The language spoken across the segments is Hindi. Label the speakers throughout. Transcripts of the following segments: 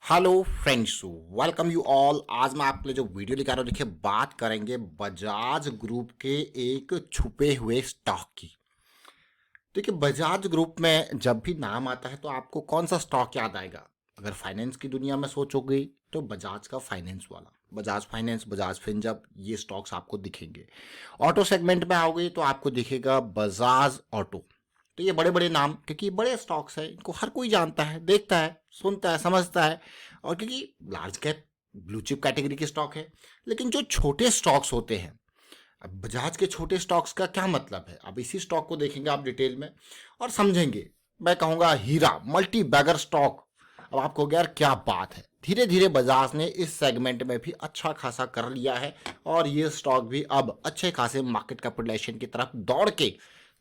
Speaker 1: Hello friends, welcome you all. आज मैं आपके लिए जो वीडियो लेकर आ रहा हूँ, देखिए बात करेंगे बजाज ग्रुप के एक छुपे हुए स्टॉक की। देखिए बजाज ग्रुप में जब भी नाम आता है तो आपको कौन सा स्टॉक याद आएगा? अगर फाइनेंस की दुनिया में सोचोगे तो बजाज का फाइनेंस वाला, बजाज फाइनेंस, बजाज फिनजब, ये स्टॉक्स आपको दिखेंगे। ऑटो सेगमेंट में आओगे तो आपको दिखेगा बजाज ऑटो। तो ये बड़े बड़े नाम, क्योंकि ये बड़े स्टॉक्स है, इनको हर कोई जानता है, देखता है, सुनता है, समझता है। और क्योंकि large cap blue chip category के स्टॉक है। लेकिन जो छोटे स्टॉक्स होते हैं, अब बजाज के छोटे स्टॉक्स का क्या मतलब है, अब इसी स्टॉक को देखेंगे आप डिटेल में और समझेंगे। मैं कहूंगा हीरा मल्टी बैगर स्टॉक। अब आपको यार क्या बात है, धीरे धीरे बजाज ने इस सेगमेंट में भी अच्छा खासा कर लिया है और ये स्टॉक भी अब अच्छे खासे मार्केट कैपिटलाइजेशन की तरफ दौड़ के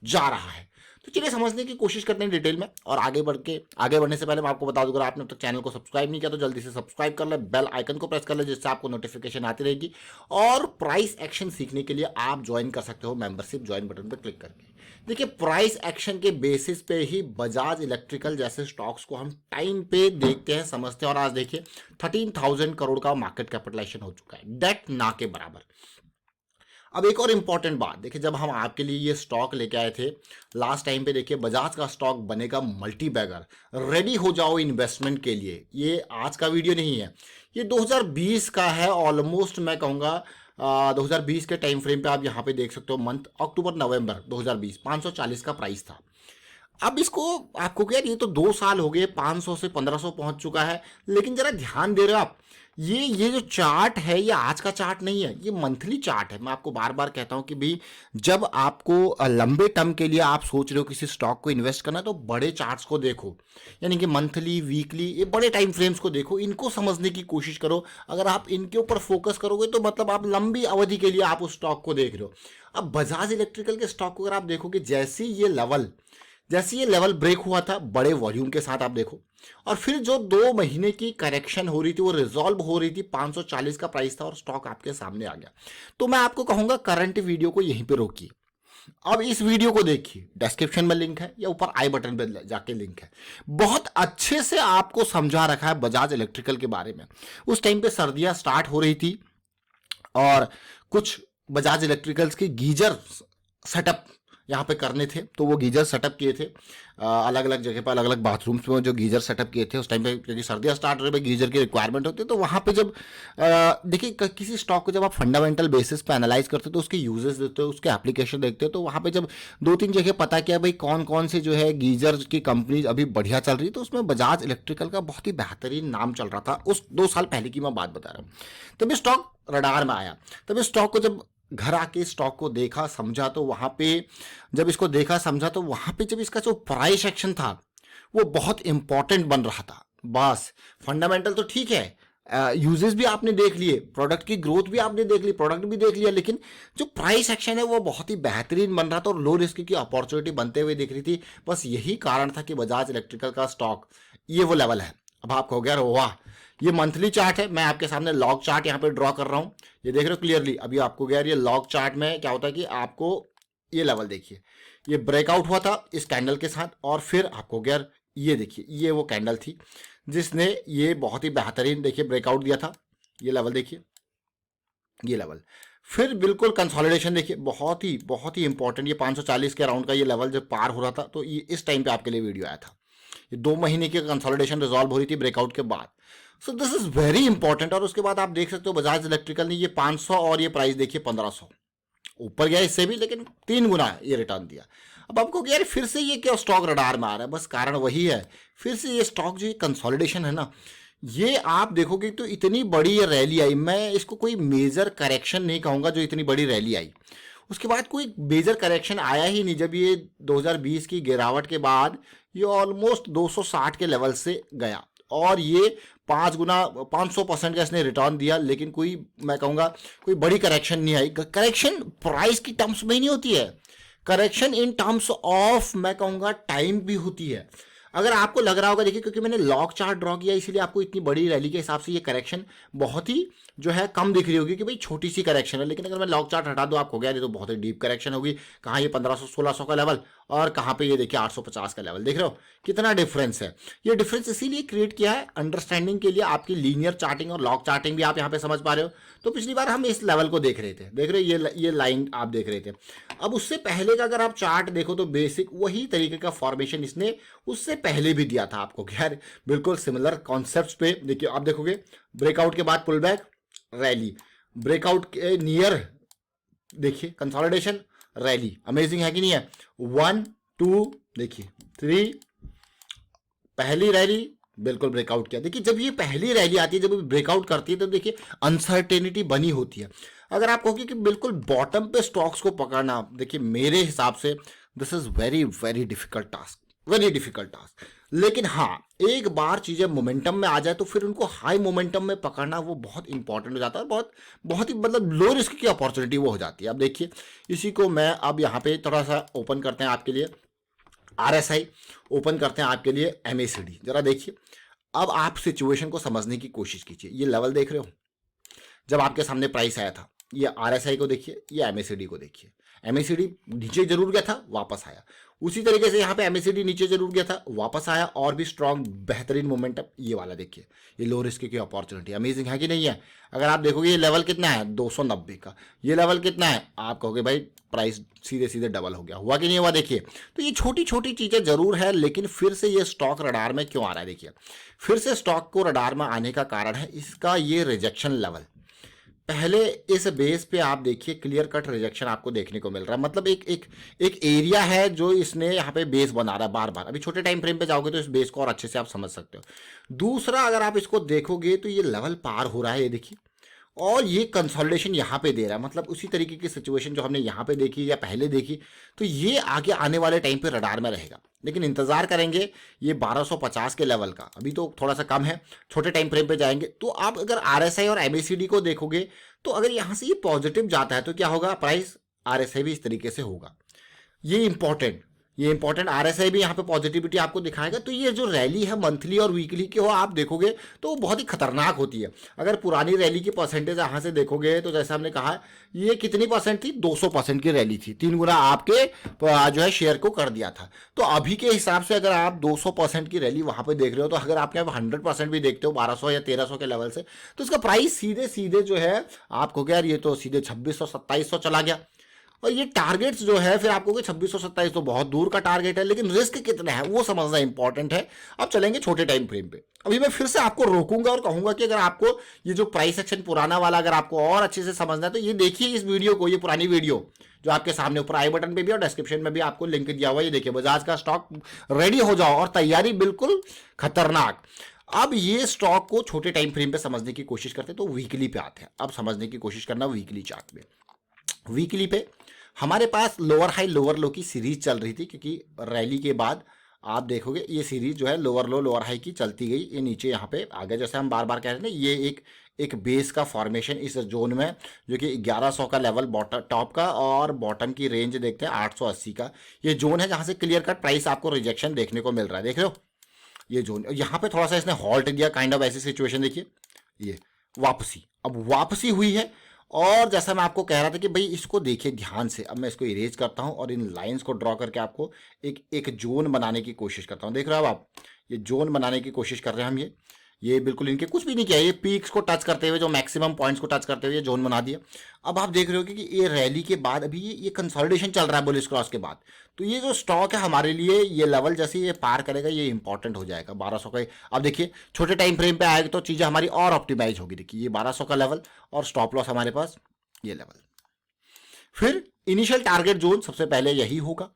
Speaker 1: जा रहा है। तो चलिए समझने की कोशिश करते हैं डिटेल में। और आगे बढ़ने से पहले मैं आपको बता दूं, अगर आपने अब तक चैनल को सब्सक्राइब नहीं किया तो जल्दी से सब्सक्राइब कर ले, बेल आइकन को प्रेस कर ले, जिससे आपको नोटिफिकेशन आती रहेगी। और प्राइस एक्शन सीखने के लिए आप ज्वाइन कर सकते हो मेंबरशिप ज्वाइन बटन पर क्लिक करके। देखिए प्राइस एक्शन के बेसिस पे ही बजाज इलेक्ट्रिकल जैसे स्टॉक्स को हम टाइम पे देखते हैं, समझते हैं। और आज देखिए 13,000 करोड़ का मार्केट कैपिटलाइजेशन हो चुका है, डेट ना के बराबर। अब एक और इंपॉर्टेंट बात देखिए, जब हम आपके लिए ये स्टॉक लेके आए थे लास्ट टाइम पे, देखिए बजाज का स्टॉक बनेगा मल्टी बैगर, रेडी हो जाओ इन्वेस्टमेंट के लिए। ये आज का वीडियो नहीं है, ये 2020 का है ऑलमोस्ट। मैं कहूँगा 2020 के टाइम फ्रेम पे आप यहाँ पे देख सकते हो, मंथ अक्टूबर नवंबर 2020, 540 का प्राइस था। अब इसको आपको क्या, ये तो 2 साल हो गए, 500 से 1500 पहुंच चुका है। लेकिन जरा ध्यान दे रहे हो आप, ये जो चार्ट है ये आज का चार्ट नहीं है, ये मंथली चार्ट है। मैं आपको बार बार कहता हूं कि भाई जब आपको लंबे टर्म के लिए आप सोच रहे हो किसी स्टॉक को इन्वेस्ट करना, तो बड़े चार्ट्स को देखो, यानी कि मंथली, वीकली, ये बड़े टाइम फ्रेम्स को देखो, इनको समझने की कोशिश करो। अगर आप इनके ऊपर फोकस करोगे तो मतलब आप लंबी अवधि के लिए आप उस स्टॉक को देख रहे हो। अब बजाज इलेक्ट्रिकल के स्टॉक को अगर आप देखोगे, जैसे ये लेवल ब्रेक हुआ था बड़े वॉल्यूम के साथ, आप देखो, और फिर जो 2 महीने की करेक्शन हो रही थी वो रिजॉल्व हो रही थी, 540 का प्राइस था और स्टॉक आपके सामने आ गया। तो मैं आपको कहूंगा करंट वीडियो को यहीं पे रोकिए, अब इस वीडियो को देखिए, डिस्क्रिप्शन में लिंक है या ऊपर आई बटन पे जाके लिंक है। बहुत अच्छे से आपको समझा रखा है बजाज इलेक्ट्रिकल के बारे में। उस टाइम पे सर्दियां स्टार्ट हो रही थी और कुछ बजाज इलेक्ट्रिकल्स के गीजर सेटअप यहाँ पे करने थे, तो वो गीजर सेटअप किए थे अलग अलग जगह पर, अलग अलग बाथरूम्स में जो गीजर सेटअप किए थे उस टाइम पे, क्योंकि सर्दियाँ स्टार्ट हो रही, गीजर की रिक्वायरमेंट होती है। तो वहाँ पे जब देखिए किसी स्टॉक को जब आप फंडामेंटल बेसिस पे एनालाइज करते हो तो उसके यूजेस देखते हो, उसके एप्लीकेशन देखते हो, तो वहाँ पे जब 2-3 जगह पता किया भाई कौन कौन से जो है गीजर की कंपनीज अभी बढ़िया चल रही, तो उसमें बजाज इलेक्ट्रिकल का बहुत ही बेहतरीन नाम चल रहा था। उस 2 साल पहले की मैं बात बता रहा हूँ। तब स्टॉक रडार में आया, तब स्टॉक को जब घर आके स्टॉक को देखा समझा, तो वहां पे जब इसको देखा समझा, तो वहां पे जब इसका जो प्राइस एक्शन था वो बहुत इंपॉर्टेंट बन रहा था। बस फंडामेंटल तो ठीक है, यूजेस भी आपने देख लिए, प्रोडक्ट की ग्रोथ भी आपने देख ली, प्रोडक्ट भी देख लिया, लेकिन जो प्राइस एक्शन है वो बहुत ही बेहतरीन बन रहा था और लो रिस्क की अपॉर्चुनिटी बनते हुए दिख रही थी। बस यही कारण था कि बजाज इलेक्ट्रिकल का स्टॉक ये वो लेवल है। अब आपको हो गया वाह, ये मंथली चार्ट है, मैं आपके सामने लॉग चार्ट यहाँ पे ड्रॉ कर रहा हूँ, ये देख रहे हो क्लियरली। अभी आपको गया ये लॉग चार्ट में क्या होता है कि आपको ये लेवल देखिए, ये ब्रेकआउट हुआ था इस कैंडल के साथ, और फिर आपको गया ये देखिए, ये वो कैंडल थी जिसने ये बहुत ही बेहतरीन देखिए ब्रेकआउट दिया था। ये लेवल देखिए, ये लेवल, फिर बिल्कुल कंसोलिडेशन देखिए, बहुत ही इंपॉर्टेंट, ये 540 के अराउंड का ये लेवल जब पार हो रहा था, तो ये इस टाइम पे आपके लिए वीडियो आया था। ये 2 महीने की कंसोलिडेशन रिजॉल्व हो रही थी ब्रेकआउट के बाद। So this is very important. और उसके बाद आप देख सकते हो बजाज इलेक्ट्रिकल ने ये 500 और ये प्राइस देखिए 1500 ऊपर गया इससे भी, लेकिन 3 गुना ये रिटर्न दिया। अब आपको यार फिर से ये क्या स्टॉक रडार में आ रहा है, बस कारण वही है, फिर से ये स्टॉक जो कंसोलिडेशन है ना, ये आप देखोगे तो इतनी बड़ी ये रैली आई, मैं इसको कोई मेजर करेक्शन नहीं कहूंगा, जो इतनी बड़ी रैली आई उसके बाद कोई मेजर करेक्शन आया ही नहीं। जब ये 2020 की गिरावट के बाद ये ऑलमोस्ट 260 के लेवल से गया और ये 5 गुना 500% का इसने रिटर्न दिया, लेकिन कोई मैं कहूँगा कोई बड़ी करेक्शन नहीं आई। करेक्शन प्राइस की टर्म्स में ही नहीं होती है, करेक्शन इन टर्म्स ऑफ मैं कहूँगा टाइम भी होती है। अगर आपको लग रहा होगा, देखिए क्योंकि मैंने लॉग चार्ट ड्रॉ किया इसीलिए आपको इतनी बड़ी रैली के हिसाब से ये करेक्शन बहुत ही जो है कम दिख रही होगी कि भाई छोटी सी करेक्शन है, लेकिन अगर मैं लॉग चार्ट हटा दूं आपको गया, ये तो बहुत ही डीप करेक्शन होगी। कहाँ ये 1500-1600 का लेवल और कहाँ पे ये देखिए 850 का लेवल, देख रहे हो कितना डिफरेंस है। ये डिफरेंस इसीलिए क्रिएट किया है अंडरस्टैंडिंग के लिए, आपकी लीनियर चार्टिंग और लॉग चार्टिंग भी आप यहाँ पे समझ पा रहे हो। तो पिछली बार हम इस लेवल को देख रहे थे, देख रहे हो ये लाइन आप देख रहे थे। अब उससे पहले का अगर आप चार्ट देखो तो बेसिक वही तरीके का फॉर्मेशन इसने उससे पहले भी दिया था आपको, खैर बिल्कुल सिमिलर कॉन्सेप्ट पे। देखिए आप देखोगे ब्रेकआउट के बाद पुल बैक रैली, ब्रेकआउट के नियर देखिए कंसोलिडेशन रैली, अमेजिंग है कि नहीं है। 1 2 देखिए 3, पहली रैली बिल्कुल ब्रेकआउट किया। देखिए जब ये पहली रैली आती है, जब ब्रेकआउट करती है तो देखिए अनसर्टेनिटी बनी होती है। अगर आप कहोगे कि बिल्कुल बॉटम पे स्टॉक्स को पकड़ना, देखिए मेरे हिसाब से this is very very difficult task, very difficult task. लेकिन हाँ, एक बार चीजें मोमेंटम में आ जाए तो फिर उनको हाई मोमेंटम में पकड़ना वो बहुत इंपॉर्टेंट हो जाता है, बहुत बहुत ही मतलब लो रिस्क की अपॉर्चुनिटी वो हो जाती है। अब देखिए इसी को मैं अब यहाँ पे थोड़ा सा ओपन करते हैं आपके लिए, RSI ओपन करते हैं आपके लिए, MACD जरा देखिए। अब आप सिचुएशन को समझने की कोशिश कीजिए। ये लेवल देख रहे हो, जब आपके सामने प्राइस आया था, ये RSI को देखिए, ये MACD को देखिए। MACD नीचे जरूर गया था, वापस आया। उसी तरीके से यहाँ पे MACD नीचे जरूर गया था, वापस आया, और भी स्ट्रॉन्ग बेहतरीन मोमेंटम। ये वाला देखिए, ये लो रिस्क की अपॉर्चुनिटी, अमेजिंग है कि नहीं है। अगर आप देखोगे ये लेवल कितना है 290 का, ये लेवल कितना है, आप कहोगे भाई प्राइस सीधे सीधे डबल हो गया, हुआ कि नहीं हुआ। देखिए तो ये छोटी छोटी चीजें जरूर है, लेकिन फिर से ये स्टॉक रडार में क्यों आ रहा है। देखिए फिर से स्टॉक को रडार में आने का कारण है इसका ये रिजेक्शन लेवल। पहले इस बेस पे आप देखिए क्लियर कट रिजेक्शन आपको देखने को मिल रहा है, मतलब एक एरिया है जो इसने यहाँ पे बेस बना रहा है बार बार। अभी छोटे टाइम फ्रेम पे जाओगे तो इस बेस को और अच्छे से आप समझ सकते हो। दूसरा अगर आप इसको देखोगे तो ये लेवल पार हो रहा है, ये देखिए, और ये कंसोलिडेशन यहाँ पे दे रहा है, मतलब उसी तरीके की सिचुएशन जो हमने यहाँ पे देखी या पहले देखी, तो ये आगे आने वाले टाइम पे रडार में रहेगा। लेकिन इंतजार करेंगे ये 1250 के लेवल का, अभी तो थोड़ा सा कम है, छोटे टाइम फ्रेम पे जाएंगे। तो आप अगर RSI और MACD को देखोगे तो अगर यहाँ से ये पॉजिटिव जाता है तो क्या होगा, प्राइस RSI भी इस तरीके से होगा। ये इंपॉर्टेंट RSI भी यहाँ पे पॉजिटिविटी आपको दिखाएगा। तो ये जो रैली है मंथली और वीकली की हो आप देखोगे तो वो बहुत ही खतरनाक होती है। अगर पुरानी रैली की परसेंटेज यहाँ से देखोगे तो जैसे हमने कहा ये कितनी परसेंट थी, 200% की रैली थी, 3 गुना आपके जो है शेयर को कर दिया था। तो अभी के हिसाब से अगर आप 200% की रैली वहां पे देख रहे हो, तो अगर आप 100% भी देखते हो 1200 या 1300 के लेवल से, तो इसका प्राइस सीधे सीधे जो है आपको क्या यार, ये तो सीधे 2600-2700 चला गया। और ये टारगेट्स जो है फिर आपको 2627 तो बहुत दूर का टारगेट है, लेकिन रिस्क कितना है वो समझना इंपॉर्टेंट है। अब चलेंगे छोटे टाइम फ्रेम पे। अभी मैं फिर से आपको रोकूंगा और कहूंगा कि अगर आपको ये जो प्राइस एक्शन पुराना वाला अगर आपको और अच्छे से समझना है तो ये देखिए इस वीडियो को, ये पुरानी वीडियो जो आपके सामने ऊपर आई बटन पे भी और डिस्क्रिप्शन में भी आपको लिंक दिया हुआ है। ये देखिए बजाज का स्टॉक, रेडी हो जाओ और तैयारी बिल्कुल खतरनाक। अब ये स्टॉक को छोटे टाइम फ्रेम पे समझने की कोशिश करते हैं तो वीकली पे आते हैं। अब समझने की कोशिश करना वीकली चार्ट में। वीकली पे हमारे पास लोअर हाई लोअर लो की सीरीज चल रही थी, क्योंकि रैली के बाद आप देखोगे ये सीरीज जो है लोअर लो लोअर हाई की चलती गई, ये नीचे यहाँ पे आ गया। जैसे हम बार बार कह रहे थे ये एक बेस का फॉर्मेशन इस जोन में, जो कि 1100 का लेवल बॉटम टॉप का और बॉटम की रेंज देखते हैं 880 का, ये जोन है जहाँ से क्लियर कट प्राइस आपको रिजेक्शन देखने को मिल रहा है। देख रहे हो ये जोन, यहाँ पे थोड़ा सा इसने हॉल्ट दिया, काइंड ऑफ ऐसी सिचुएशन। देखिए ये वापसी, अब वापसी हुई है, और जैसा मैं आपको कह रहा था कि भाई इसको देखिए ध्यान से। अब मैं इसको इरेज करता हूं और इन लाइंस को ड्रॉ करके आपको एक जोन बनाने की कोशिश करता हूं। देख रहे हो आप, ये जोन बनाने की कोशिश कर रहे हैं हम। ये बिल्कुल इनके कुछ भी नहीं किया, ये पीक्स को टच करते हुए, जो मैक्सिमम पॉइंट्स को टच करते हुए ये जोन बना दिया। अब आप देख रहे हो कि ये रैली के बाद अभी ये कंसोलिडेशन चल रहा है बुलिश क्रॉस के बाद। तो ये जो स्टॉक है हमारे लिए, ये लेवल जैसे ये पार करेगा ये इंपॉर्टेंट हो जाएगा 1200 का। अब देखिए छोटे टाइम फ्रेम पे आएगा तो चीज़ें हमारी और ऑप्टिमाइज होगी। देखिए ये 1200 का लेवल और स्टॉप लॉस हमारे पास ये लेवल। फिर इनिशियल टारगेट जोन सबसे पहले यही होगा।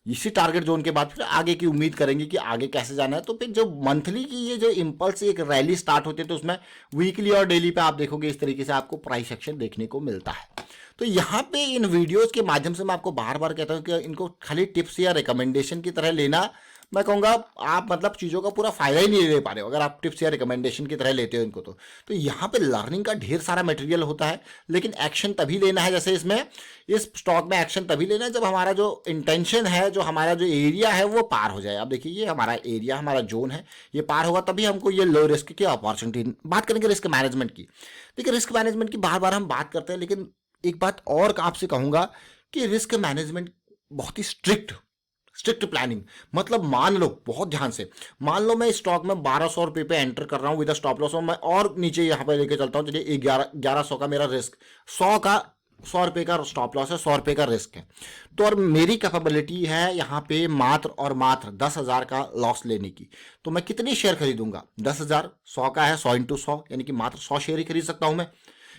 Speaker 1: इसी टारगेट जोन के बाद फिर आगे की उम्मीद करेंगे कि आगे कैसे जाना है। तो फिर जो मंथली की ये जो इंपल्स एक रैली स्टार्ट होती है तो उसमें वीकली और डेली पे आप देखोगे इस तरीके से आपको प्राइस एक्शन देखने को मिलता है। तो यहाँ पे इन वीडियोस के माध्यम से मैं आपको बार बार कहता हूँ कि इनको खाली टिप्स या रिकमेंडेशन की तरह लेना, मैं कहूँगा आप मतलब चीज़ों का पूरा फायदा ही नहीं ले पा रहे हो अगर आप टिप्स या रिकमेंडेशन की तरह लेते हो इनको। तो यहाँ पे लर्निंग का ढेर सारा मटेरियल होता है, लेकिन एक्शन तभी लेना है, जैसे इसमें इस स्टॉक में एक्शन तभी लेना है जब हमारा जो इंटेंशन है, जो हमारा जो एरिया है वो पार हो जाए। अब देखिए ये हमारा एरिया, हमारा जोन है, ये पार होगा तभी हमको ये लो रिस्क की अपॉर्चुनिटी। बात करेंगे रिस्क मैनेजमेंट की। देखिए रिस्क मैनेजमेंट की बार बार हम बात करते हैं, लेकिन एक बात और आपसे कहूँगा कि रिस्क मैनेजमेंट बहुत ही स्ट्रिक्ट प्लानिंग। मतलब मान लो, बहुत ध्यान से मान लो, मैं स्टॉक में 1200 रुपये पे एंटर कर रहा हूँ विद स्टॉप लॉस, और मैं और नीचे यहाँ पे लेके चलता हूँ, चलिए 1100 का मेरा रिस्क, 100 रुपये का स्टॉप लॉस है, 100 रुपये का रिस्क है। तो और मेरी कैपेबिलिटी है यहाँ पे मात्र और मात्र 10,000 का लॉस लेने की। तो मैं कितने शेयर खरीदूंगा? 10,000, 100 का है, 100 इंटू 100 यानी कि मात्र 100 शेयर ही खरीद सकता हूं मैं,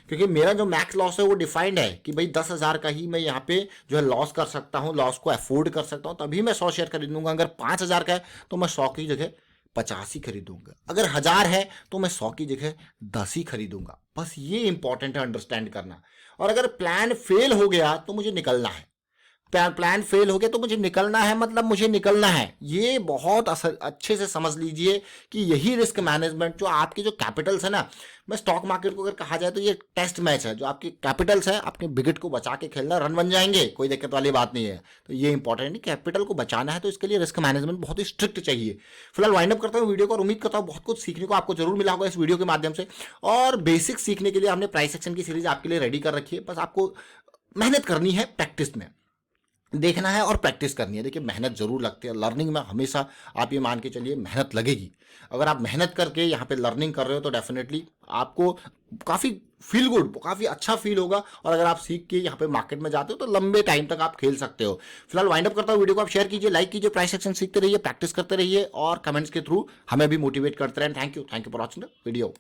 Speaker 1: क्योंकि मेरा जो मैक्स लॉस है वो डिफाइंड है कि भाई 10,000 का ही मैं यहाँ पे जो है लॉस कर सकता हूँ, लॉस को अफोर्ड कर सकता हूँ, तभी मैं 100 शेयर खरीदूंगा। अगर 5,000 का है तो मैं 100 की जगह 50 ही खरीदूंगा। अगर 1,000 है तो मैं 100 की जगह 10 ही खरीदूंगा। बस ये इंपॉर्टेंट है अंडरस्टैंड करना। और अगर प्लान फेल हो गया तो मुझे निकलना है। प्लान फेल हो गया तो मुझे निकलना है, मतलब मुझे निकलना है। ये बहुत अच्छे से समझ लीजिए कि यही रिस्क मैनेजमेंट, जो आपके जो कैपिटल्स है ना, मैं स्टॉक मार्केट को अगर कहा जाए तो ये टेस्ट मैच है। जो आपके कैपिटल्स है, आपके बिगट को बचा के खेलना, रन बन जाएंगे, कोई दिक्कत वाली बात नहीं है। तो ये इंपॉर्टेंट है, कैपिटल को बचाना है तो इसके लिए रिस्क मैनेजमेंट बहुत ही स्ट्रिक्ट चाहिए। फिलहाल वाइंड अप करता हूँ वीडियो को, और उम्मीद करता हूँ बहुत कुछ सीखने को आपको जरूर मिला होगा इस वीडियो के माध्यम से। और बेसिक सीखने के लिए हमने प्राइस एक्शन की सीरीज आपके लिए रेडी कर रखी है। बस आपको मेहनत करनी है, प्रैक्टिस में देखना है और प्रैक्टिस करनी है। देखिए मेहनत जरूर लगती है लर्निंग में, हमेशा आप ये मान के चलिए मेहनत लगेगी। अगर आप मेहनत करके यहाँ पे लर्निंग कर रहे हो तो डेफिनेटली आपको काफ़ी फील गुड, काफ़ी अच्छा फील होगा। और अगर आप सीख के यहाँ पे मार्केट में जाते हो तो लंबे टाइम तक आप खेल सकते हो। फिलहाल वाइंड अप करता हूँ वीडियो को, आप शेयर कीजिए, लाइक कीजिए, प्राइस एक्शन सीखते रहिए, प्रैक्टिस करते रहिए और कमेंट्स के थ्रू हमें भी मोटिवेट करते रहें। Thank you for watching the video.